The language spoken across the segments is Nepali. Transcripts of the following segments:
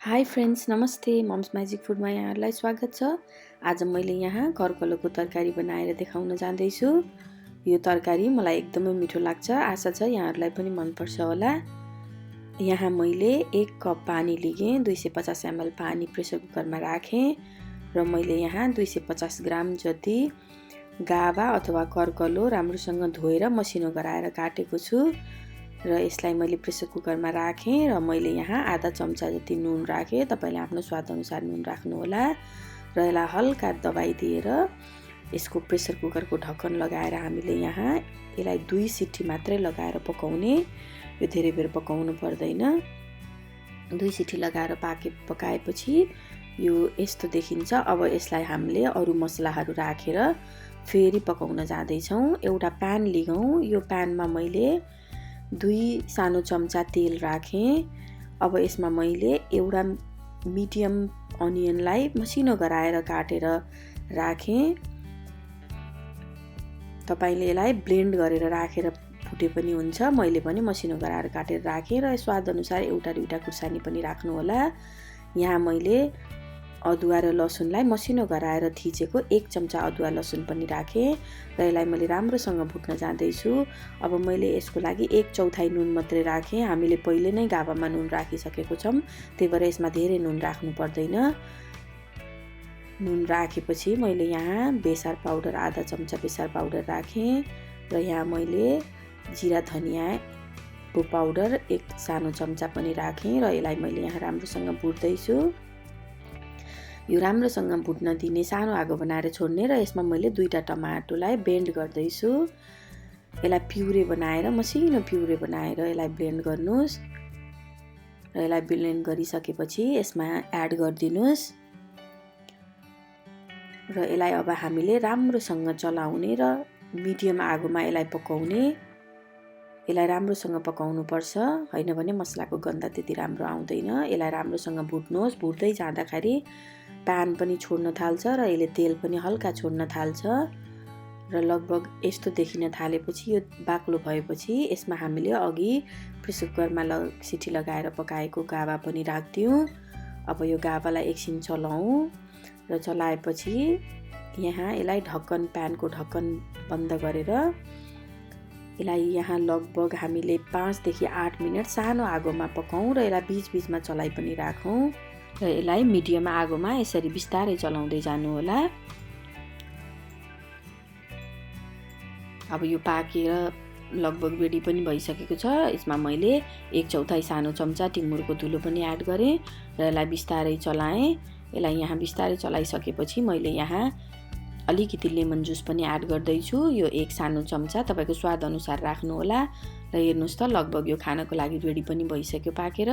हाई फ्रेन्ड्स, नमस्ते। मम्स म्याजिक फुडमा यहाँहरूलाई स्वागत छ। आज मैले यहाँ करकलोको तरकारी बनाएर देखाउन जाँदैछु। यो तरकारी मलाई एकदमै मिठो लाग्छ। आशा छ यहाँहरूलाई पनि मनपर्छ होला। यहाँ मैले 1 कप पानी लिएँ, 250 ml पानी प्रेसर कुकरमा राखेँ र मैले यहाँ 250 ग्राम जति गाभा अथवा करकलो राम्रोसँग धोएर मसिनो गराएर काटेको छु र यसलाई मैले प्रेसर कुकरमा राखेँ र मैले यहाँ आधा चम्चा जति नुन राखेँ। तपाईले आफ्नो स्वाद अनुसार नुन राख्नु होला र यसलाई हल्का दबाई दिएर यसको प्रेसर कुकरको ढक्कन लगाएर हामीले यहाँ यसलाई 2 सिटी मात्रै लगाएर पकाउने। यो धेरै बेर पकाउनु पर्दैन। 2 सिटी लगाएर पकाएपछि यो यस्तो देखिन्छ। अब यसलाई हामीले अरु मसलाहरू राखेर फेरि पकाउन जाँदैछौँ। एउटा प्यान लिगौँ। यो प्यानमा मैले 2 सानो चम्चा तेल राखेँ। अब यसमा मैले एउटा मिडियम अनियनलाई मसिनो गराएर काटेर राखेँ। तपाईले यसलाई ब्लेन्ड गरेर राखेर फुटे पनि हुन्छ। मैले पनि मसिनो गराएर काटेर राखेँ र स्वाद अनुसार एउटा दुईटा खुर्सानी पनि राख्नु होला। यहाँ मैले अदुवा र लसुनलाई मसिनो गराएर थिचेको 1 चम्चा अदुवा लसुन पनि राखेँ र यसलाई मैले राम्रोसँग भुट्न जाँदैछु। अब मैले यसको लागि 1/4 नुन मात्रै राखेँ। हामीले पहिले नै गाभामा नुन राखिसकेको छौँ, त्यही भएर यसमा धेरै नुन राख्नु पर्दैन। नुन राखेपछि मैले यहाँ बेसार पाउडर आधा चम्चा बेसार पाउडर राखेँ र यहाँ मैले जिरा धनियाँको पाउडर 1 सानो चम्चा पनि राखेँ र यसलाई मैले यहाँ राम्रोसँग भुट्दैछु। यो राम्रोसँग भुट्न दिने सानो आगो बनाएर छोड्ने र यसमा मैले 2टा टमाटोलाई बेन्ड गर्दैछु। यसलाई प्युरे बनाएर मसिनो प्युरे बनाएर यसलाई ब्लेन्ड गर्नुस् र यसलाई ब्लेन्ड गरिसकेपछि यसमा एड गरिदिनुस् र यसलाई अब हामीले राम्रोसँग चलाउने र मिडियम आगोमा यसलाई पकाउने। यसलाई राम्रोसँग पकाउनु पर्छ, हैन भने मसलाको गन्ध त्यति राम्रो आउँदैन। यसलाई राम्रोसँग भुट्नुहोस्। भुट्दै जाँदाखेरि प्यान पनि छोड्न थाल्छ र यसले तेल पनि हल्का छोड्न थाल्छ र लगभग यस्तो देखिन थालेपछि यो बाक्लो भएपछि यसमा हामीले अघि प्रेसर कुकरमा सिटी लगाएर पकाएको गाभा पनि राख्दियौँ। अब यो गाभालाई एकछिन चलाऊ र चलाएपछि यहाँ यसलाई ढक्कन प्यानको ढक्कन बन्द गरेर यसलाई यहाँ लगभग हामीले 5 देखि 8 मिनेट सानो आगोमा पकाउँ र यसलाई बीचबीचमा चलाइ पनि राखौँ र यसलाई मिडियम आगोमा यसरी बिस्तारै चलाउँदै जानु होला। अब यो पाकेर लगभग रेडी पनि भइसकेको छ। यसमा मैले 1/4 सानो चम्चा तिमुरको धुलो पनि एड गरेँ र यसलाई बिस्तारै चलाएँ। यसलाई यहाँ बिस्तारै चलाइसकेपछि मैले यहाँ अलिकति लेमन जुस पनि एड गर्दैछु। यो 1 सानो चम्चा, तपाईको स्वाद अनुसार राख्नु होला र हेर्नुस् त लगभग यो खानको लागि रेडी पनि भइसक्यो पाकेर।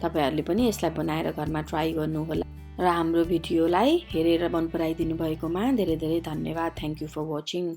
तपाईहरुले पनि यसलाई बनाएर घरमा ट्राई गर्नु होला र हाम्रो भिडियोलाई हेरेर मन पराइदिनु भएकोमा धेरै धेरै धन्यवाद। Thank you for watching.